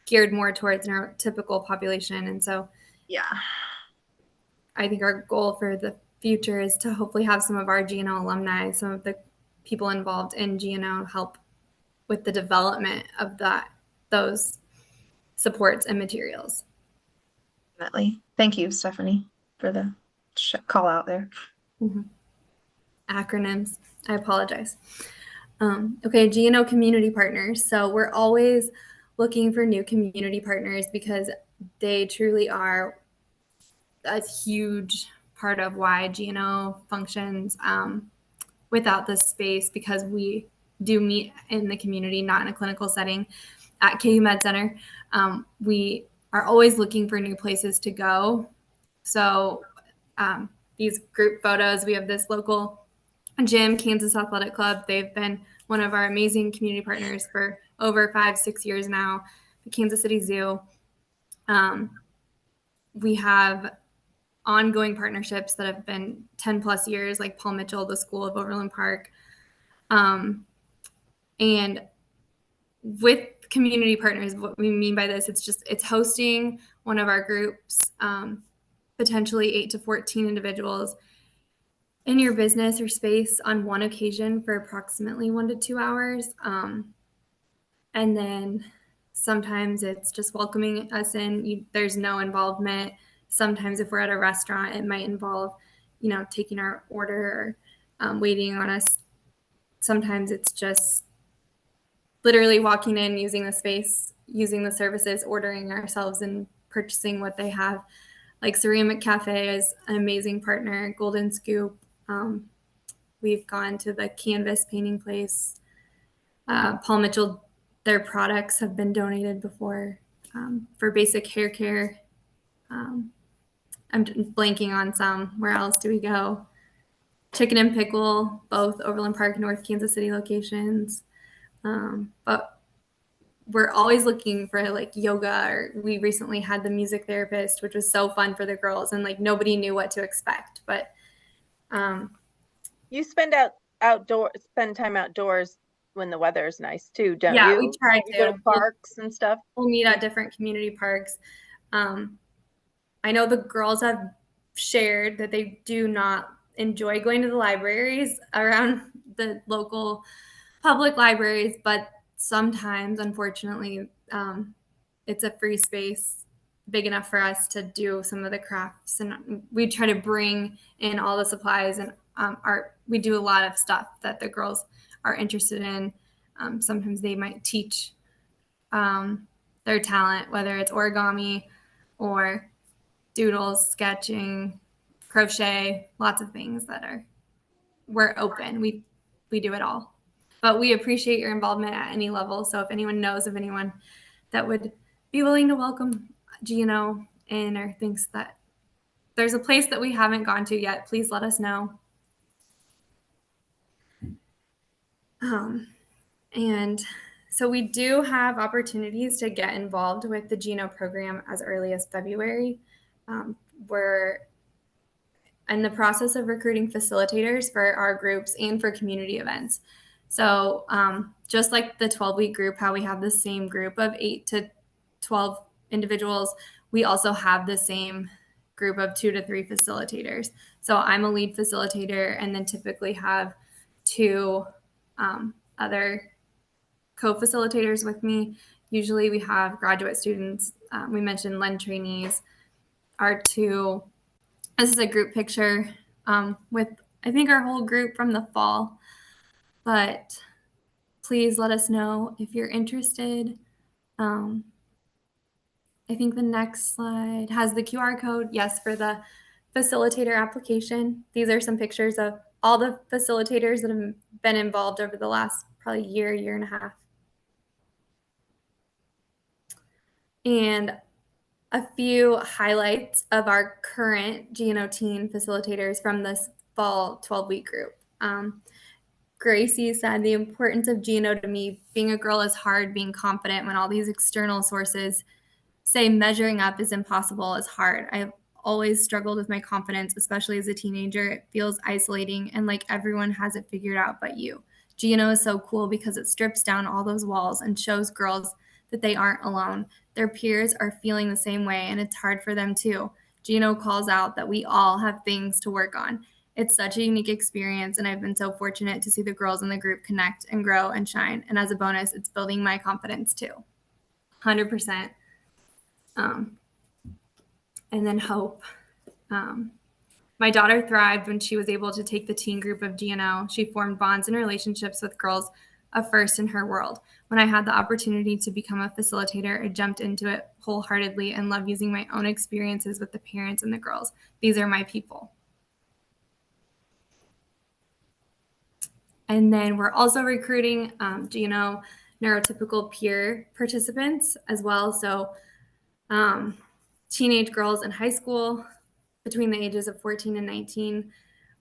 geared more towards neurotypical population. And so yeah. I think our goal for the future is to hopefully have some of our GNO alumni, some of the people involved in GNO help with the development of those supports and materials. Definitely. Thank you, Stephanie, for the call out there. Mm-hmm. Acronyms. I apologize. Okay, GNO community partners. So we're always looking for new community partners because they truly are a huge part of why GNO functions without this space, because we do meet in the community, not in a clinical setting at KU Med Center. We are always looking for new places to go. So these group photos, we have this local gym, Kansas Athletic Club. They've been one of our amazing community partners for over 5-6 years now. The Kansas City Zoo. We have ongoing partnerships that have been 10 plus years, like Paul Mitchell, the School of Overland Park. And with community partners, what we mean by this, it's hosting one of our groups, potentially 8 to 14 individuals in your business or space on one occasion for approximately 1 to 2 hours. And then sometimes it's just welcoming us in. There's no involvement. Sometimes if we're at a restaurant, it might involve, taking our order or waiting on us. Sometimes it's just literally walking in, using the space, using the services, ordering ourselves and purchasing what they have. Like Ceramic Cafe is an amazing partner, Golden Scoop. We've gone to the Canvas painting place. Paul Mitchell, their products have been donated before for basic hair care. I'm blanking on some. Where else do we go? Chicken and Pickle, both Overland Park, North Kansas City locations. But we're always looking for like yoga, or we recently had the music therapist, which was so fun for the girls, and like nobody knew what to expect. But you spend time outdoors when the weather is nice too, don't yeah, you? we try You go to parks and stuff. We'll meet at different community parks. I know the girls have shared that they do not enjoy going to the libraries around the local public libraries, but sometimes, unfortunately, it's a free space big enough for us to do some of the crafts, and we try to bring in all the supplies and art. We do a lot of stuff that the girls are interested in. Sometimes they might teach their talent, whether it's origami or doodles, sketching, crochet, lots of things we're open. We do it all. But we appreciate your involvement at any level. So if anyone knows of anyone that would be willing to welcome GNO in, or thinks that there's a place that we haven't gone to yet, please let us know. And so we do have opportunities to get involved with the GNO program as early as February. We're in the process of recruiting facilitators for our groups and for community events. So just like the 12-week group, how we have the same group of 8 to 12 individuals, we also have the same group of 2 to 3 facilitators. So I'm a lead facilitator, and then typically have 2 other co-facilitators with me. Usually we have graduate students. We mentioned LEND trainees. This is a group picture with, I think, our whole group from the fall. But please let us know if you're interested. I think the next slide has the QR code, yes, for the facilitator application. These are some pictures of all the facilitators that have been involved over the last probably year and a half. And a few highlights of our current GNO teen facilitators from this fall 12-week group. Gracie said, the importance of GNO to me, being a girl is hard, being confident when all these external sources say measuring up is impossible is hard. I've always struggled with my confidence, especially as a teenager. It feels isolating and like everyone has it figured out but you. GNO is so cool because it strips down all those walls and shows girls that they aren't alone. Their peers are feeling the same way, and it's hard for them too. GNO calls out that we all have things to work on. It's such a unique experience, and I've been so fortunate to see the girls in the group connect and grow and shine. And as a bonus, it's building my confidence too. 100%. And then hope. My daughter thrived when she was able to take the teen group of GNO. She formed bonds and relationships with girls, a first in her world. When I had the opportunity to become a facilitator, I jumped into it wholeheartedly and love using my own experiences with the parents and the girls. These are my people. And then we're also recruiting GNO neurotypical peer participants as well. So teenage girls in high school between the ages of 14 and 19.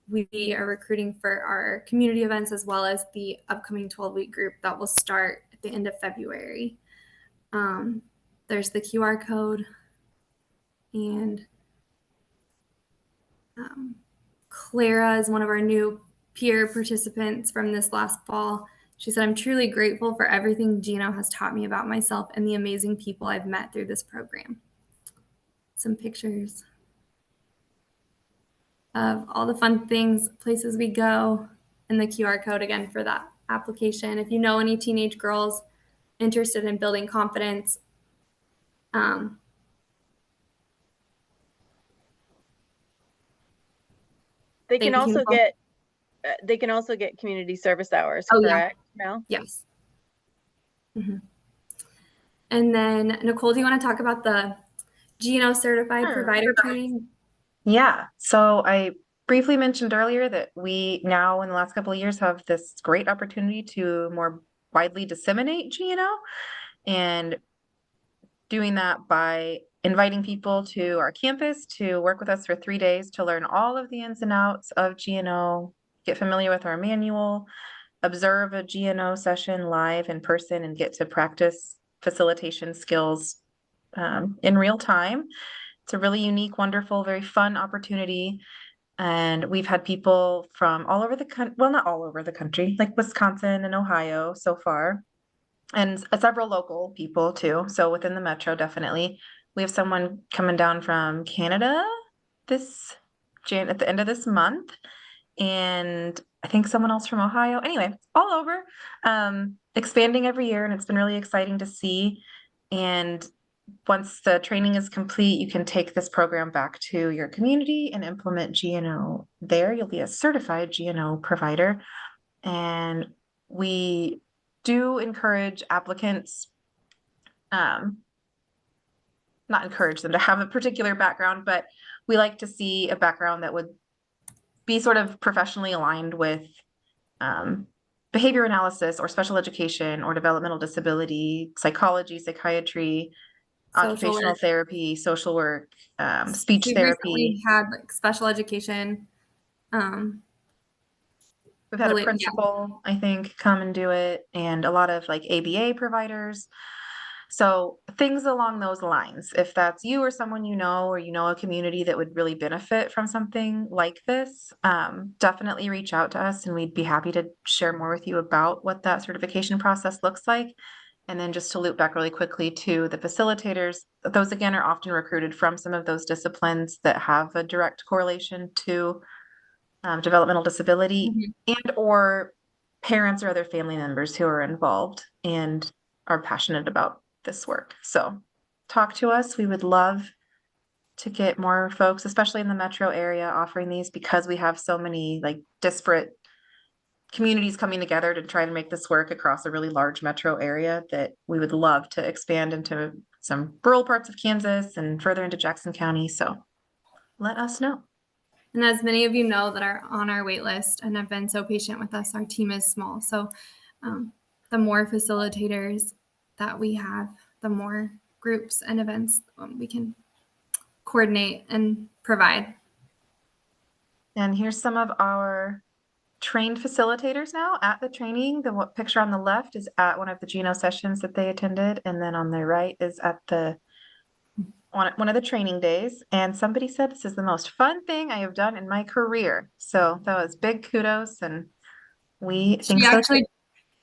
We are recruiting for our community events as well as the upcoming 12-week group that will start at the end of February. There's the QR code, and Clara is one of our new peer participants from this last fall. She said, "I'm truly grateful for everything GNO has taught me about myself and the amazing people I've met through this program." Some pictures of all the fun things, places we go, and the QR code again for that application. If you know any teenage girls interested in building confidence, They can also get community service hours, correct, Mel? Yes. Mm-hmm. And then Nicole, do you want to talk about the GNO certified provider training? Yeah, so I briefly mentioned earlier that we now in the last couple of years have this great opportunity to more widely disseminate GNO, and doing that by inviting people to our campus to work with us for 3 days to learn all of the ins and outs of GNO, get familiar with our manual, observe a GNO session live in person, and get to practice facilitation skills in real time. It's a really unique, wonderful, very fun opportunity. And we've had people from all over the country, well, not all over the country, like Wisconsin and Ohio so far, and several local people too. So within the metro, definitely. We have someone coming down from Canada at the end of this month, and I think someone else from Ohio. Anyway, all over, expanding every year, and it's been really exciting to see. And once the training is complete, you can take this program back to your community and implement GNO there. You'll be a certified GNO provider. And we do encourage applicants, not encourage them to have a particular background, but we like to see a background that would be sort of professionally aligned with behavior analysis or special education or developmental disability, psychology, psychiatry, occupational therapy, social work, speech therapy. We had like special education. We've had a principal, I think, come and do it, and a lot of like ABA providers. So things along those lines. If that's you or someone you know, or you know a community that would really benefit from something like this, definitely reach out to us, and we'd be happy to share more with you about what that certification process looks like. And then just to loop back really quickly to the facilitators, those again are often recruited from some of those disciplines that have a direct correlation to developmental disability, and or parents or other family members who are involved and are passionate about this work. So talk to us. We would love to get more folks, especially in the metro area, offering these, because we have so many like disparate communities coming together to try to make this work across a really large metro area, that we would love to expand into some rural parts of Kansas and further into Jackson County. So let us know. And as many of you know that are on our wait list and have been so patient with us, our team is small. So the more facilitators that we have, the more groups and events we can coordinate and provide. And here's some of our trained facilitators now at the training. The picture on the left is at one of the GNO sessions that they attended, and then on the right is at the one of the training days, and somebody said this is the most fun thing I have done in my career. So that was big kudos, and we think She so actually, too.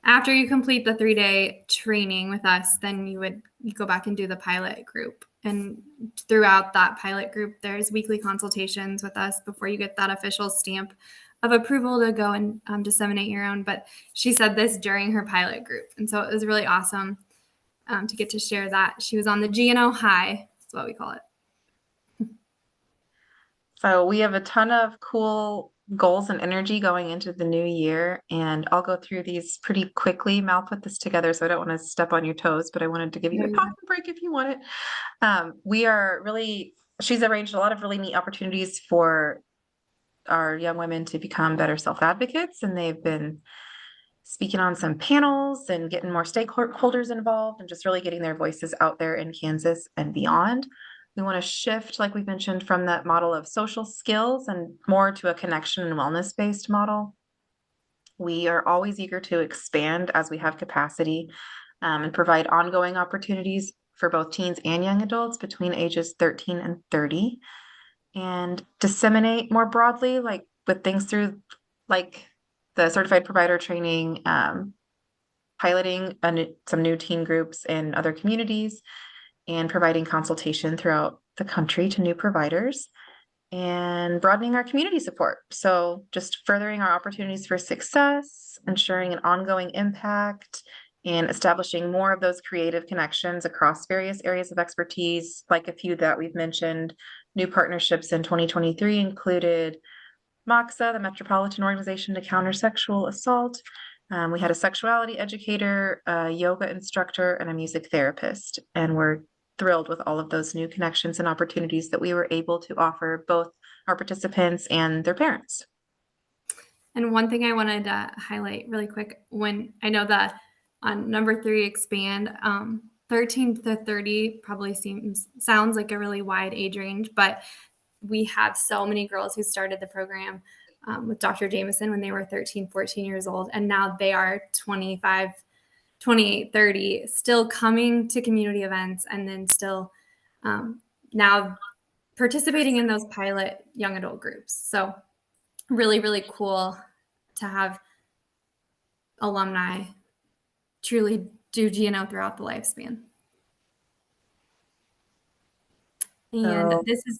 after you complete the 3-day training with us, then you go back and do the pilot group. And throughout that pilot group, there's weekly consultations with us before you get that official stamp of approval to go and disseminate your own. But she said this during her pilot group. And so it was really awesome to get to share that. She was on the GNO high. That's what we call it. So we have a ton of cool goals and energy going into the new year, and I'll go through these pretty quickly. Mal put this together, so I don't want to step on your toes, but I wanted to give you a pop break if you want it. She's arranged a lot of really neat opportunities for our young women to become better self-advocates, and they've been speaking on some panels and getting more stakeholders involved and just really getting their voices out there in Kansas and beyond. We want to shift, like we mentioned, from that model of social skills and more to a connection and wellness-based model. We are always eager to expand as we have capacity and provide ongoing opportunities for both teens and young adults between ages 13 and 30, and disseminate more broadly, like with things through like the certified provider training, piloting some new teen groups in other communities, and providing consultation throughout the country to new providers, and broadening our community support. So just furthering our opportunities for success, ensuring an ongoing impact, and establishing more of those creative connections across various areas of expertise, like a few that we've mentioned. New partnerships in 2023 included MOXA, the Metropolitan Organization to Counter Sexual Assault. We had a sexuality educator, a yoga instructor, and a music therapist. And we're thrilled with all of those new connections and opportunities that we were able to offer both our participants and their parents. And one thing I wanted to highlight really quick, when I know that on number 3, expand, 13 to 30 probably sounds like a really wide age range, but we have so many girls who started the program with Dr. Jameson when they were 13, 14 years old, and now they are 25, 28, 30, still coming to community events, and then still now participating in those pilot young adult groups. So really, really cool to have alumni truly do GNO throughout the lifespan. And this is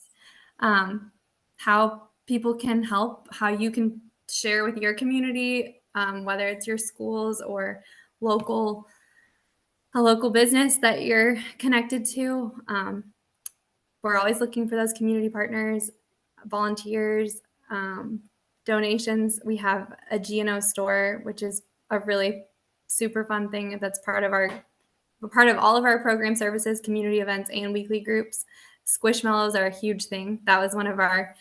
how people can help, how you can share with your community, whether it's your schools or a local business that you're connected to. We're always looking for those community partners, volunteers, donations. We have a GNO store, which is a really super fun thing that's part of all of our program services, community events, and weekly groups. Squishmallows are a huge thing. That was one of our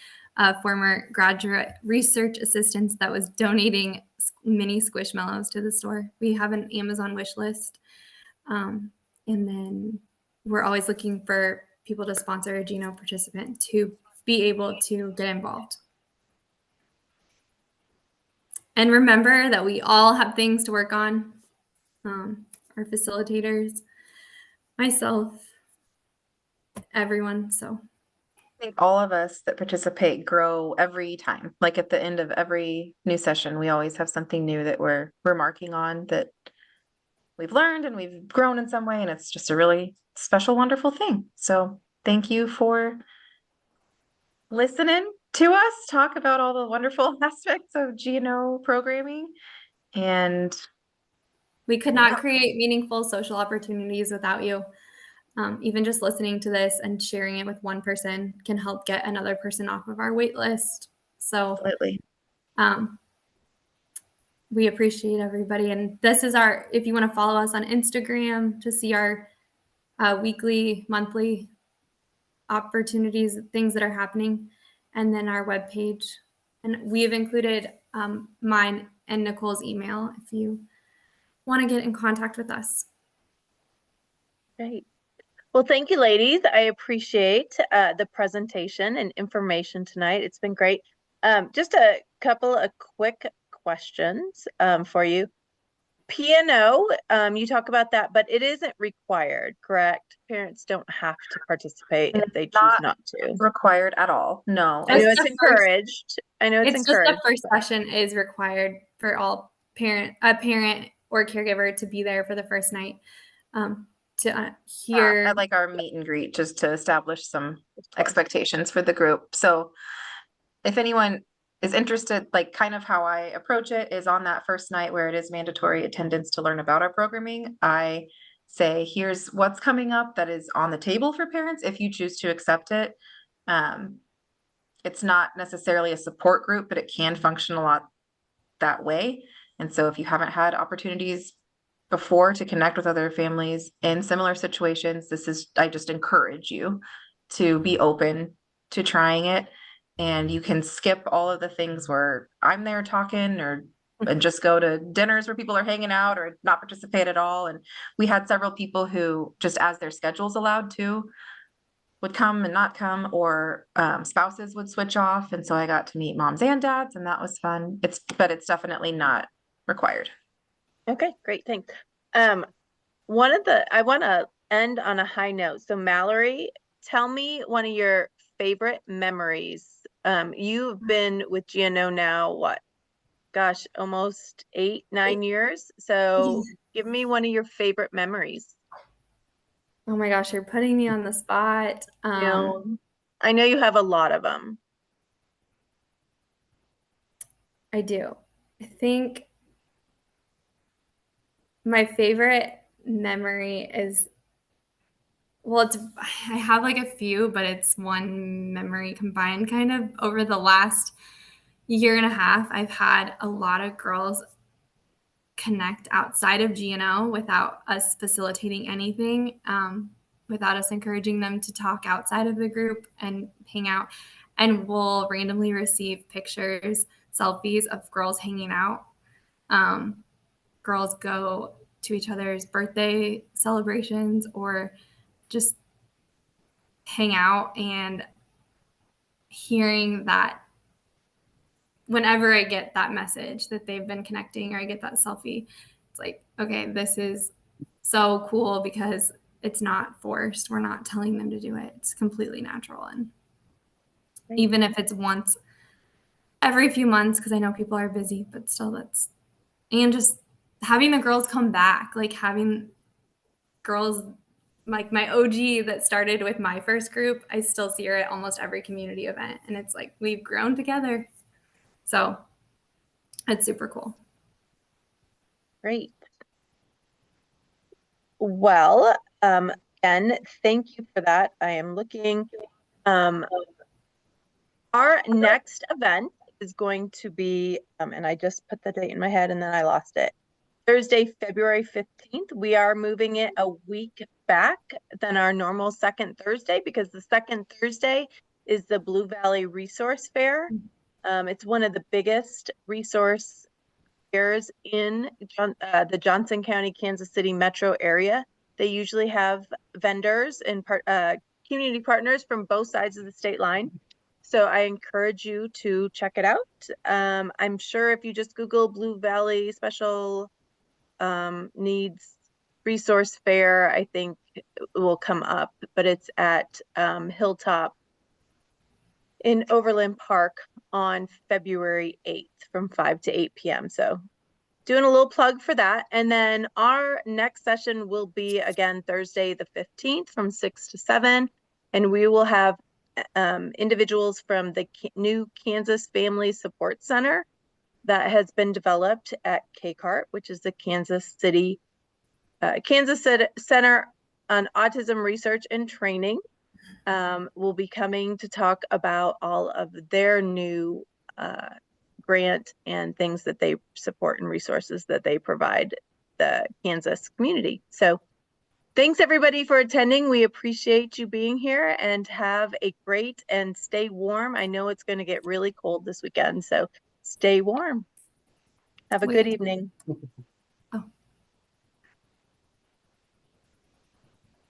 former graduate research assistants that was donating mini Squishmallows to the store. We have an Amazon wish list. And then we're always looking for people to sponsor a GNO participant to be able to get involved. And remember that we all have things to work on. Our facilitators, myself, everyone. So I think all of us that participate grow every time. Like at the end of every new session, we always have something new that we're remarking on that we've learned and we've grown in some way, and it's just a really special, wonderful thing. So thank you for listening to us talk about all the wonderful aspects of GNO programming. And we could not create meaningful social opportunities without you. Even just listening to this and sharing it with one person can help get another person off of our wait list. So absolutely. We appreciate everybody. And this is if you want to follow us on Instagram to see our weekly, monthly opportunities, things that are happening, and then our webpage. And we have included mine and Nicole's email if you want to get in contact with us. Great. Well, thank you, ladies. I appreciate the presentation and information tonight. It's been great. Just a couple of quick questions for you. P&O, you talk about that, but it isn't required, correct? Parents don't have to participate if they choose not to. Required at all. No. I know Just it's the encouraged. I know it's It's just encouraged. the first session is required for a parent or caregiver to be there for the first night to hear. At like our meet and greet, just to establish some expectations for the group. So if anyone is interested, like kind of how I approach it is on that first night where it is mandatory attendance to learn about our programming, I say, here's what's coming up that is on the table for parents if you choose to accept it. It's not necessarily a support group, but it can function a lot that way. And so if you haven't had opportunities before to connect with other families in similar situations, I just encourage you to be open to trying it. And you can skip all of the things where I'm there talking and just go to dinners where people are hanging out or not participate at all. And we had several people who, just as their schedules allowed to, would come and not come, or spouses would switch off. And so I got to meet moms and dads, and that was fun. But it's definitely not required. Okay, great, thanks. I want to end on a high note. So Mallorey, tell me one of your favorite memories. You've been with GNO now, what? Gosh, almost 8-9 years. So give me one of your favorite memories. Oh my gosh, you're putting me on the spot. I know you have a lot of them. I do. I think my favorite memory is, well, I have like a few, but it's one memory combined kind of over the last year and a half. I've had a lot of girls connect outside of GNO without us facilitating anything, without us encouraging them to talk outside of the group and hang out. And we'll randomly receive pictures, selfies of girls hanging out. Girls go to each other's birthday celebrations or just hang out, and hearing that whenever I get that message that they've been connecting or I get that selfie, it's like, okay, this is so cool because it's not forced. We're not telling them to do it. It's completely natural. And even if it's once every few months, because I know people are busy, but still and just having the girls come back, like having girls like my OG that started with my first group, I still see her at almost every community event. And it's like, we've grown together. So it's super cool. Great. Well, again, thank you for that. I am looking. Our next event is going to be, and I just put the date in my head and then I lost it. Thursday, February 15th. We are moving it a week back than our normal second Thursday because the second Thursday is the Blue Valley Resource Fair. It's one of the biggest resource fairs in the Johnson County, Kansas City metro area. They usually have vendors and community partners from both sides of the state line. So I encourage you to check it out. I'm sure if you just Google Blue Valley Special Needs Resource Fair, I think it will come up, but it's at Hilltop in Overland Park on February 8th from 5 to 8 p.m. So doing a little plug for that. And then our next session will be again Thursday the 15th from 6 to 7. And we will have individuals from the new Kansas Family Support Center that has been developed at KCART, which is the Kansas City Center on Autism Research and Training. Will be coming to talk about all of their new grant and things that they support and resources that they provide the Kansas community. So thanks everybody for attending. We appreciate you being here and have a great and stay warm. I know it's going to get really cold this weekend, so stay warm. Have a good evening.